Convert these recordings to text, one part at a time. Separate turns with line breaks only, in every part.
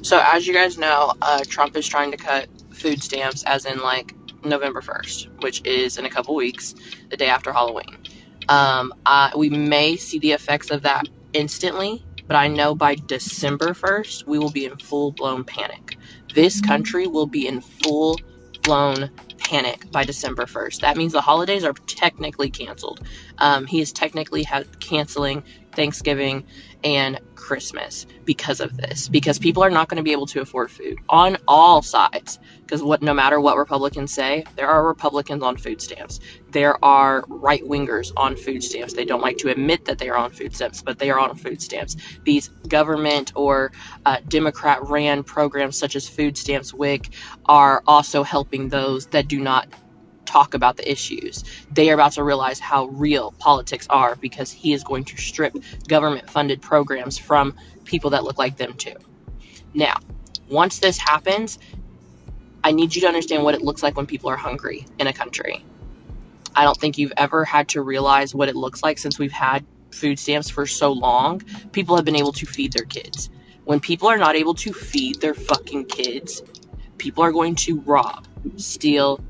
So as you guys know, Trump is trying to cut food stamps as in like November 1st, which is in a couple weeks, the day after Halloween. We may see the effects of that instantly, but I know by December 1st, we will be in full-blown panic. This country will be in full-blown panic by December 1st. That means the holidays are technically canceled. He is technically canceling Thanksgiving and Christmas because of this, because people are not going to be able to afford food on all sides. Because no matter what Republicans say, there are Republicans on food stamps. There are right wingers on food stamps. They don't like to admit that they are on food stamps, but they are on food stamps. These government or Democrat ran programs such as food stamps, WIC, are also helping those that do not talk about the issues. They are about to realize how real politics are, because he is going to strip government funded programs from people that look like them too. Now, once this happens, I need you to understand what it looks like when people are hungry in a country. I don't think you've ever had to realize what it looks like since we've had food stamps for so long. People have been able to feed their kids. When people are not able to feed their fucking kids, people are going to rob, steal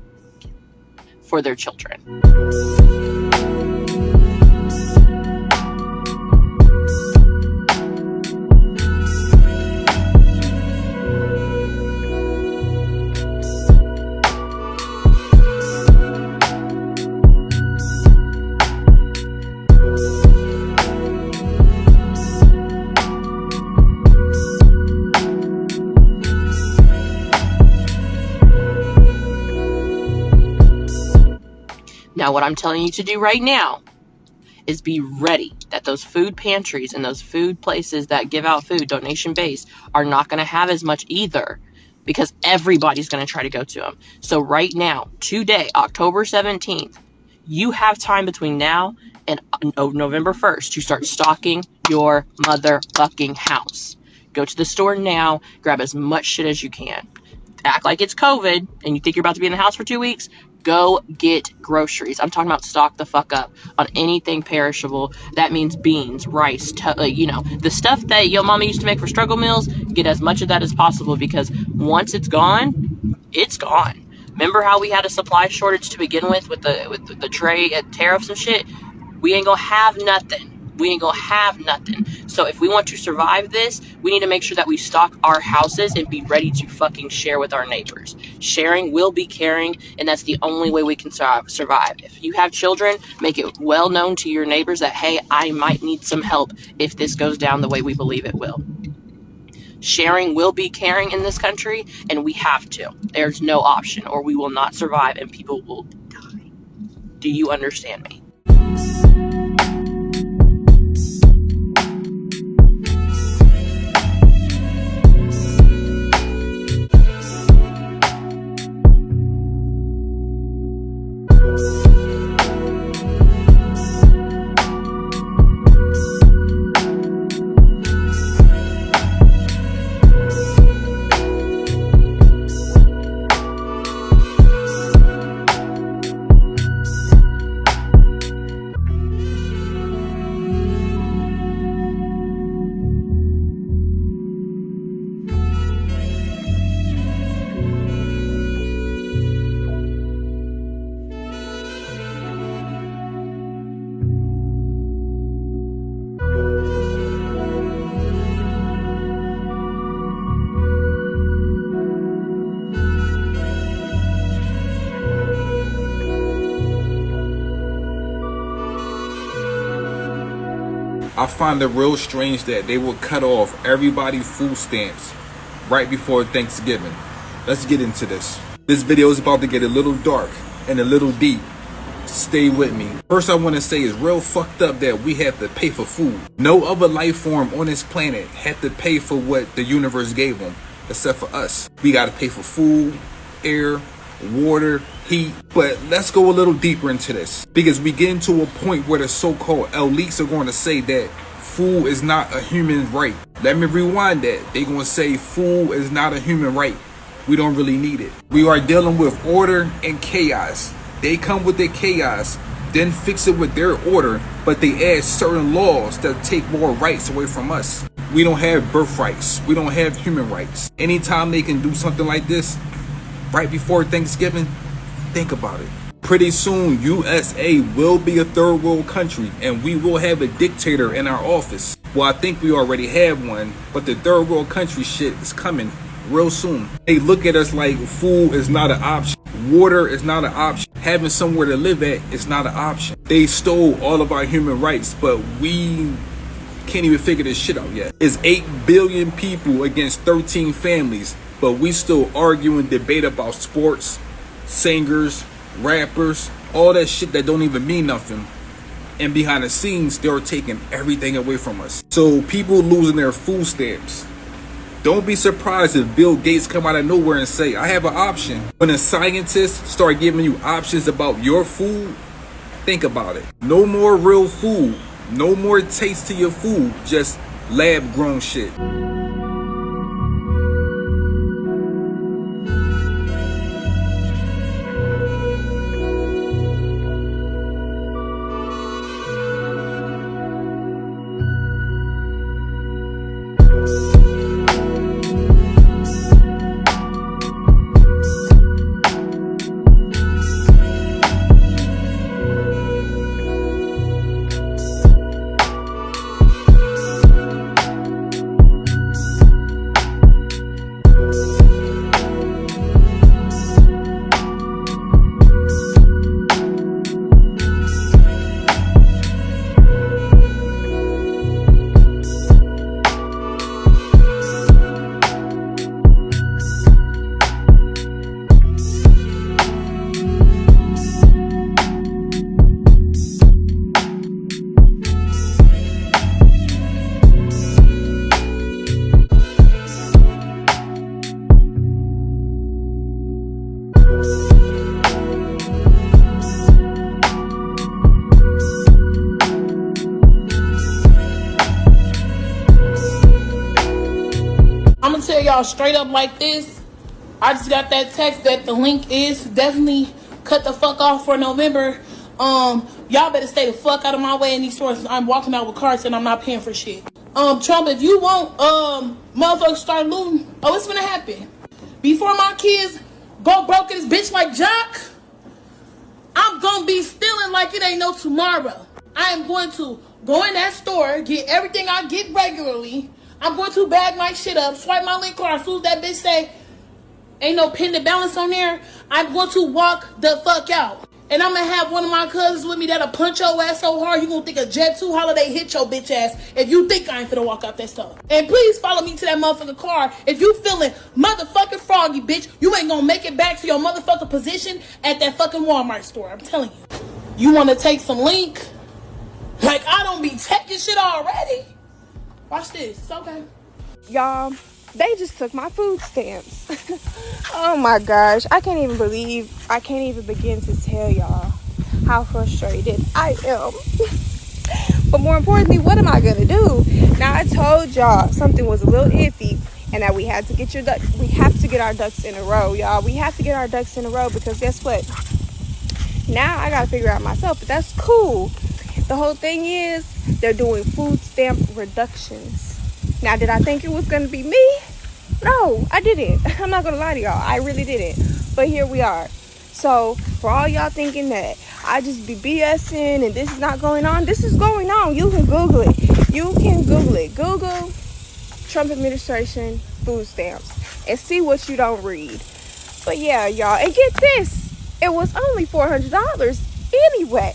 for their children. Now, what I'm telling you to do right now is be ready that those food pantries and those food places that give out food, donation-based, are not going to have as much either, because everybody's going to try to go to them. So right now, today, October 17th, you have time between now and November 1st to start stocking your motherfucking house. Go to the store now, grab as much shit as you can. Act like it's COVID and you think you're about to be in the house for 2 weeks. Go get groceries. I'm talking about stock the fuck up on anything perishable. That means beans, rice, the stuff that your mama used to make for struggle meals. Get as much of that as possible, because once it's gone, it's gone. Remember how we had a supply shortage to begin with the trade and tariffs and shit? We ain't gonna have nothing. So if we want to survive this, we need to make sure that we stock our houses and be ready to fucking share with our neighbors. Sharing will be caring, and that's the only way we can survive. If you have children, make it well known to your neighbors that, hey, I might need some help if this goes down the way we believe it will. Sharing will be caring in this country, and we have to. There's no option, or we will not survive and people will die. Do you understand me?
I find it real strange that they will cut off everybody's food stamps right before Thanksgiving. Let's get into this. This video is about to get a little dark and a little deep. Stay with me. First, I want to say it's real fucked up that we have to pay for food. No other life form on this planet had to pay for what the universe gave them, except for us. We got to pay for food, air, water, heat. But let's go a little deeper into this, because we get into a point where the so-called elites are going to say that food is not a human right. Let me rewind that. They're going to say food is not a human right. We don't really need it. We are dealing with order and chaos. They come with their chaos, then fix it with their order, but they add certain laws that take more rights away from us. We don't have birthrights. We don't have human rights. Anytime they can do something like this, right before Thanksgiving, think about it. Pretty soon, USA will be a third world country, and we will have a dictator in our office. Well, I think we already have one, but the third world country shit is coming real soon. They look at us like food is not an option. Water is not an option. Having somewhere to live at is not an option. They stole all of our human rights, but we can't even figure this shit out yet. It's 8 billion people against 13 families, but we still argue and debate about sports, singers, rappers, all that shit that don't even mean nothing. And behind the scenes, they're taking everything away from us. So people losing their food stamps. Don't be surprised if Bill Gates come out of nowhere and say, I have an option. When a scientist start giving you options about your food, think about it. No more real food. No more taste to your food. Just lab grown shit.
I'm gonna tell y'all straight up like this. I just got that text that the link is definitely cut the fuck off for November. Y'all better stay the fuck out of my way in these stores. I'm walking out with carts and I'm not paying for shit. Trump, if you want motherfuckers start looting, it's gonna happen. Before my kids go broke in this bitch like Jock, I'm gonna be stealing like it ain't no tomorrow. I am going to go in that store, get everything I get regularly. I'm going to bag my shit up, swipe my link card. As soon as that bitch say, ain't no pending balance on there, I'm going to walk the fuck out. And I'm going to have one of my cousins with me that'll punch your ass so hard, you going to think a Jet 2 holiday hit your bitch ass if you think I ain't finna walk out that store. And please follow me to that motherfucking car. If you feeling motherfucking froggy, bitch, you ain't going to make it back to your motherfucking position at that fucking Walmart store. I'm telling you. You want to take some link? Like, I don't be taking shit already. Watch this. It's okay.
Y'all, they just took my food stamps. Oh my gosh. I can't even begin to tell y'all how frustrated I am. But more importantly, what am I going to do? Now, I told y'all something was a little iffy and that we have to get our ducks in a row, y'all. We have to get our ducks in a row because guess what? Now I got to figure out myself, but that's cool. The whole thing is they're doing food stamp reductions. Now, did I think it was going to be me? No, I didn't. I'm not going to lie to y'all. I really didn't. But here we are. So, for all y'all thinking that I just be BSing and this is not going on, this is going on. You can Google it. Google Trump administration food stamps and see what you don't read. But yeah, y'all. And get this. It was only $400 anyway.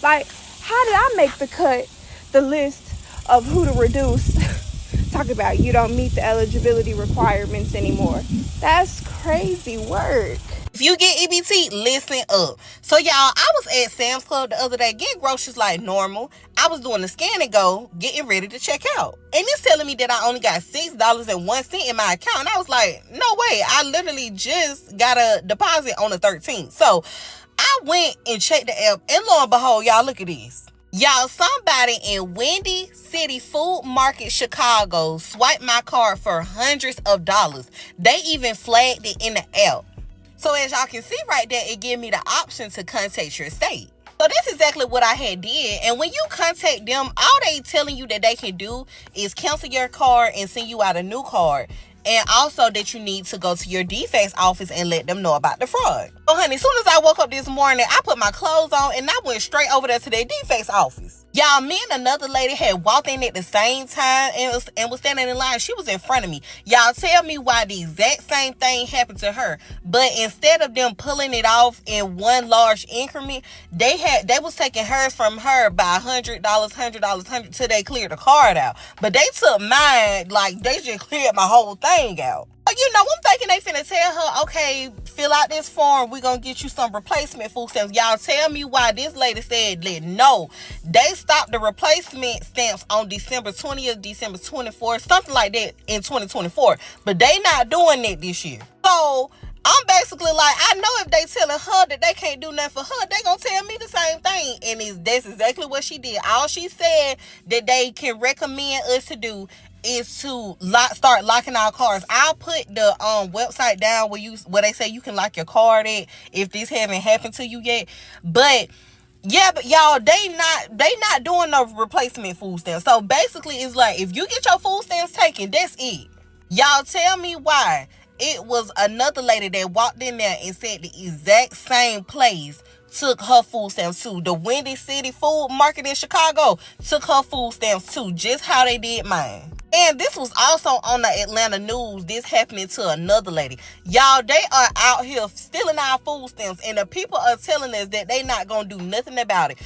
Like, how did I make the list of who to reduce? Talk about you don't meet the eligibility requirements anymore. That's crazy work.
If you get EBT, listen up. So y'all, I was at Sam's Club the other day getting groceries like normal. I was doing the scan and go, getting ready to check out. And it's telling me that I only got $6.01 in my account. And I was like, no way. I literally just got a deposit on the 13th. So I went and checked the app, and lo and behold, y'all, look at this. Y'all, somebody in Windy City Food Market, Chicago, swiped my card for hundreds of dollars. They even flagged it in the app. So as y'all can see right there, it gives me the option to contact your state. So that's exactly what I had did. And when you contact them, all they telling you that they can do is cancel your card and send you out a new card. And also that you need to go to your defects office and let them know about the fraud. So honey, as soon as I woke up this morning, I put my clothes on and I went straight over there to their defects office. Y'all, me and another lady had walked in at the same time and was standing in line. She was in front of me. Y'all tell me why the exact same thing happened to her. But instead of them pulling it off in one large increment, they was taking hers from her by $100 till they cleared the card out. But they took mine, like they just cleared my whole thing out. You know, I'm thinking they finna tell her, okay, fill out this form. We're going to get you some replacement food stamps. Y'all tell me why this lady said that no. They stopped the replacement stamps on December 20th, December 24th, something like that in 2024. But they not doing it this year. So I'm basically like, I know if they telling her that they can't do nothing for her, they gonna tell me the same thing. And that's exactly what she did. All she said that they can recommend us to do is to start locking our cards. I'll put the website down where they say you can lock your card at if this haven't happened to you yet. But yeah, but y'all, they not doing no replacement food stamps. So basically it's like if you get your food stamps taken, that's it. Y'all tell me why it was another lady that walked in there and said the exact same place took her food stamps too. The Windy City Food Market in Chicago took her food stamps too, just how they did mine. And this was also on the Atlanta news. This happening to another lady. Y'all, they are out here stealing our food stamps, and the people are telling us that they not gonna do nothing about it.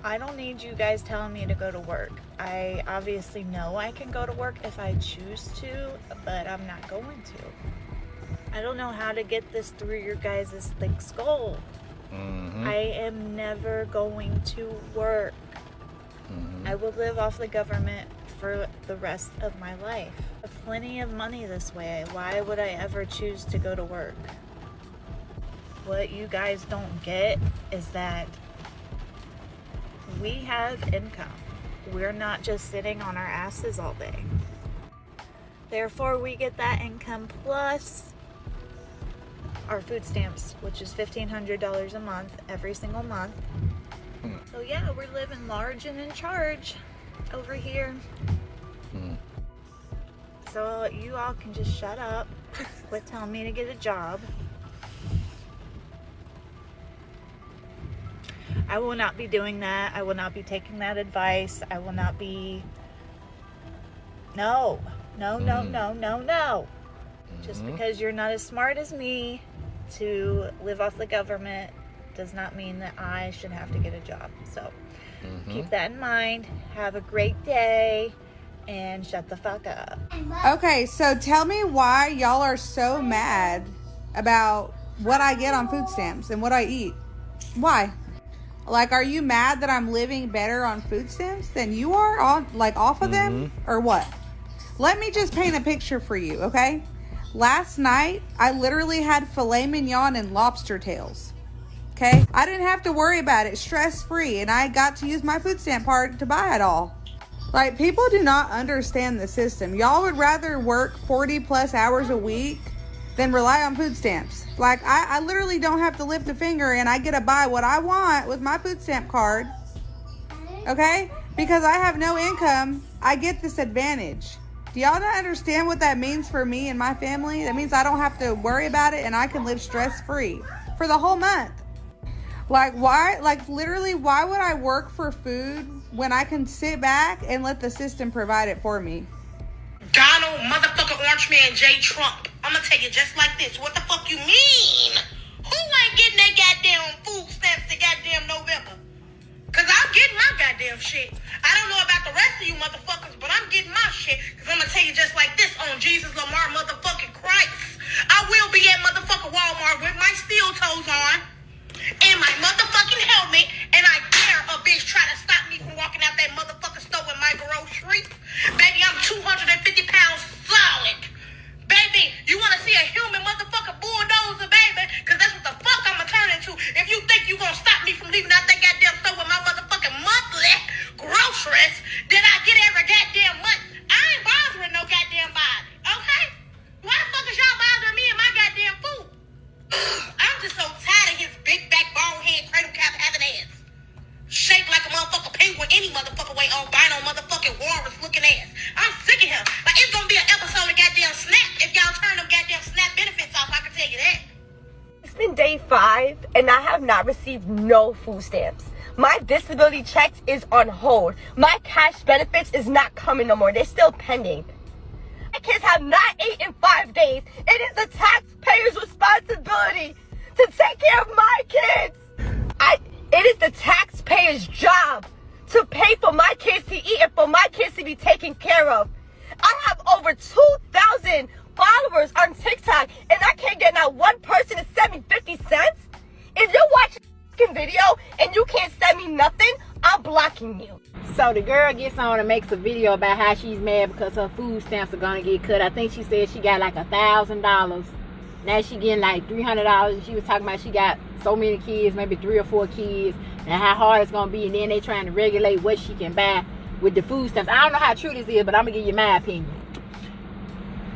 I don't need you guys telling me to go to work. I obviously know I can go to work if I choose to, but I'm not going to. I don't know how to get this through your guys' thick skull. I am never going to work. I will live off the government for the rest of my life. I have plenty of money this way. Why would I ever choose to go to work? What you guys don't get is that we have income. We're not just sitting on our asses all day. Therefore, we get that income plus our food stamps, which is $1,500 a month, every single month. So yeah, we're living large and in charge over here. So you all can just shut up, quit telling me to get a job. I will not be doing that. I will not be taking that advice. I will not be... No. Just because you're not as smart as me to live off the government does not mean that I should have to get a job. So keep that in mind. Have a great day and shut the fuck up.
Okay, so tell me why y'all are so mad about what I get on food stamps and what I eat. Why? Like, are you mad that I'm living better on food stamps than you are off of them, or what? Let me just paint a picture for you, okay? Last night, I literally had filet mignon and lobster tails. Okay? I didn't have to worry about it, stress-free, and I got to use my food stamp card to buy it all. Like, people do not understand the system. Y'all would rather work 40 plus hours a week than rely on food stamps. Like, I literally don't have to lift a finger and I get to buy what I want with my food stamp card. Okay? Because I have no income, I get this advantage. Do y'all not understand what that means for me and my family? That means I don't have to worry about it and I can live stress-free for the whole month. Like, why? Like, literally, why would I work for food when I can sit back and let the system provide it for me?
Donald motherfucker Orange Man J. Trump. I'm gonna tell you just like this. What the fuck you mean? Who ain't getting their goddamn food stamps in goddamn November? Cause I'm getting my goddamn shit. I don't know about the rest of you motherfuckers, but I'm getting my shit. Cause I'm gonna tell you just like this on Jesus Lamar motherfucking Christ. I will be at motherfucking Walmart with my steel toes on and my motherfucking helmet, and I dare a bitch try to stop me from walking out that motherfucking store with my grocery. Baby, I'm 250 pounds solid. Baby, you want to see a human motherfucking bulldozer, baby? Because that's what the fuck I'm going to turn into. If you think you going to stop me from leaving out that goddamn store with my motherfucking monthly groceries that I get every goddamn month, I ain't bothering no goddamn body.
35 and I have not received no food stamps. My disability checks is on hold. My cash benefits is not coming no more. They're still pending. My kids have not eaten in 5 days. It is the taxpayer's responsibility to take care of my kids. It is the taxpayer's job to pay for my kids to eat and for my kids to be taken care of. I have over 2,000 followers on TikTok and I can't get not one person to send me 50 cents. If you're watching this video and you can't send me nothing, I'm blocking you.
So the girl gets on and makes a video about how she's mad because her food stamps are gonna get cut. I think she said she got like $1,000. Now she getting like $300. She was talking about she got so many kids, maybe 3 or 4 kids, and how hard it's gonna be. And then they trying to regulate what she can buy with the food stamps. I don't know how true this is, but I'm gonna give you my opinion.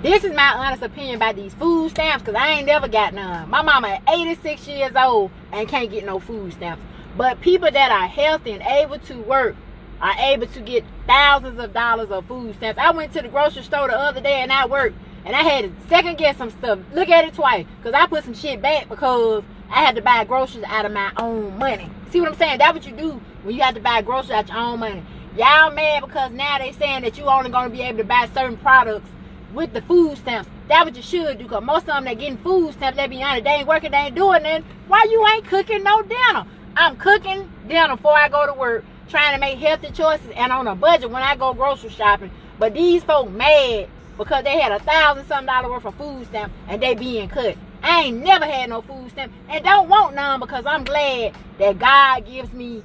This is my honest opinion about these food stamps, because I ain't never got none. My mama 86 years old and can't get no food stamps. But people that are healthy and able to work are able to get thousands of dollars of food stamps. I went to the grocery store the other day and I worked, and I had to second guess some stuff. Look at it twice, because I put some shit back because I had to buy groceries out of my own money. See what I'm saying? That's what you do when you have to buy groceries out your own money. Y'all mad because now they saying that you only going to be able to buy certain products with the food stamps. That's what you should do, because most of them that getting food stamps, they be honest, they ain't working, they ain't doing nothing. Why you ain't cooking no dinner? I'm cooking dinner before I go to work, trying to make healthy choices and on a budget when I go grocery shopping. But these folk mad because they had $1,000-something worth of food stamps and they being cut. I ain't never had no food stamp and don't want none, because I'm glad that God gives me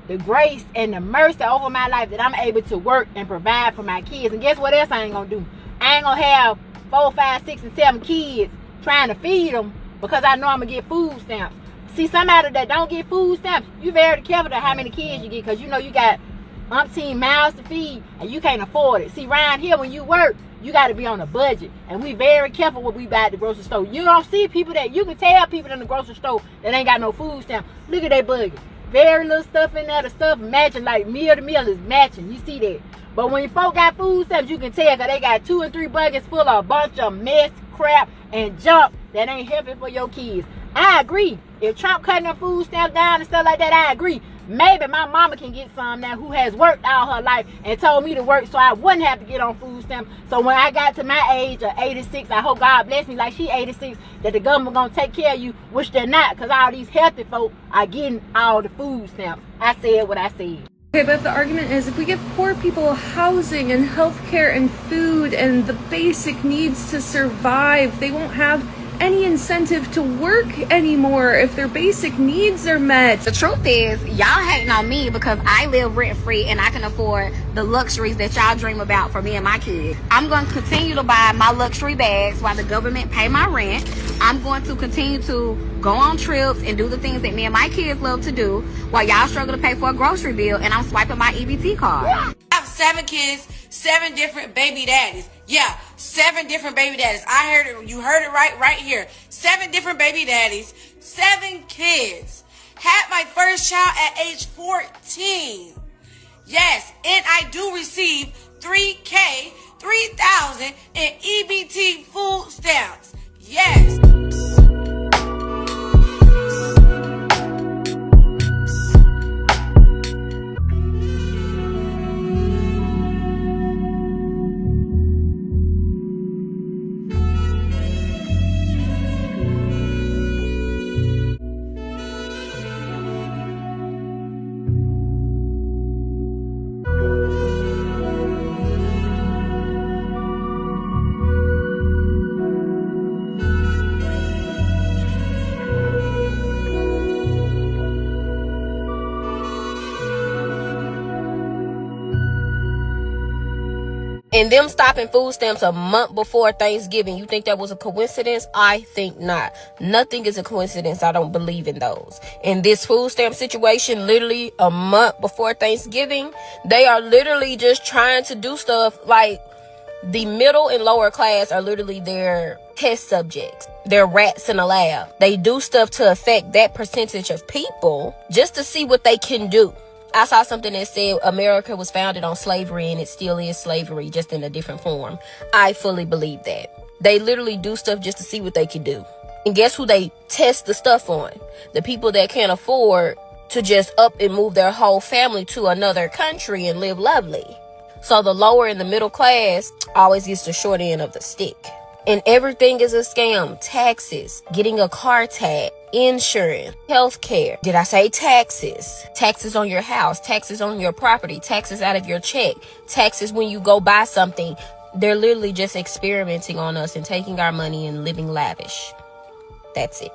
the grace and the mercy over my life that I'm able to work and provide for my kids. And guess what else I ain't gonna do? I ain't gonna have 4, 5, 6, and 7 kids trying to feed them because I know I'm gonna get food stamps. See, somebody that don't get food stamps, you very careful to how many kids you get, because you know you got umpteen mouths to feed and you can't afford it. See, around here when you work, you got to be on a budget, and we very careful what we buy at the grocery store. You don't see people that, you can tell people in the grocery store that ain't got no food stamp. Look at that budget. Very little stuff in there. The stuff matching, like meal to meal is matching. You see that. But when you folk got food stamps, you can tell, because they got 2 and 3 buckets full of a bunch of mess, crap, and junk that ain't healthy for your kids. I agree. If Trump cutting the food stamp down and stuff like that, I agree. Maybe my mama can get some now who has worked all her life and told me to work so I wouldn't have to get on food stamp. So when I got to my age of 86, I hope God bless me like she 86, that the government gonna take care of you, which they're not, because all these healthy folk are getting all the food stamps. I said what I said.
Okay, but if the argument is if we give poor people housing and healthcare and food and the basic needs to survive, they won't have any incentive to work anymore if their basic needs are met.
The truth is, y'all hating on me because I live rent free and I can afford the luxuries that y'all dream about for me and my kids. I'm going to continue to buy my luxury bags while the government pay my rent. I'm going to continue to go on trips and do the things that me and my kids love to do while y'all struggle to pay for a grocery bill, and I'm swiping my EBT card.
I have 7 kids, 7 different baby daddies. Yeah, 7 different baby daddies. I heard it. You heard it right here. 7 different baby daddies, 7 kids. Had my first child at age 14. Yes, and I do receive 3,000 in EBT food stamps. Yes.
And them stopping food stamps a month before Thanksgiving, you think that was a coincidence? I think not. Nothing is a coincidence. I don't believe in those. In this food stamp situation, literally a month before Thanksgiving, they are literally just trying to do stuff like the middle and lower class are literally their test subjects. They're rats in a lab. They do stuff to affect that percentage of people just to see what they can do. I saw something that said America was founded on slavery and it still is slavery, just in a different form. I fully believe that. They literally do stuff just to see what they can do.
And guess who they test the stuff on? The people that can't afford to just up and move their whole family to another country and live lovely. So the lower and the middle class always gets the short end of the stick. And everything is a scam. Taxes, getting a car tag, insurance, healthcare. Did I say taxes? Taxes on your house, taxes on your property, taxes out of your check, taxes when you go buy something. They're literally just experimenting on us and taking our money and living lavish. That's it.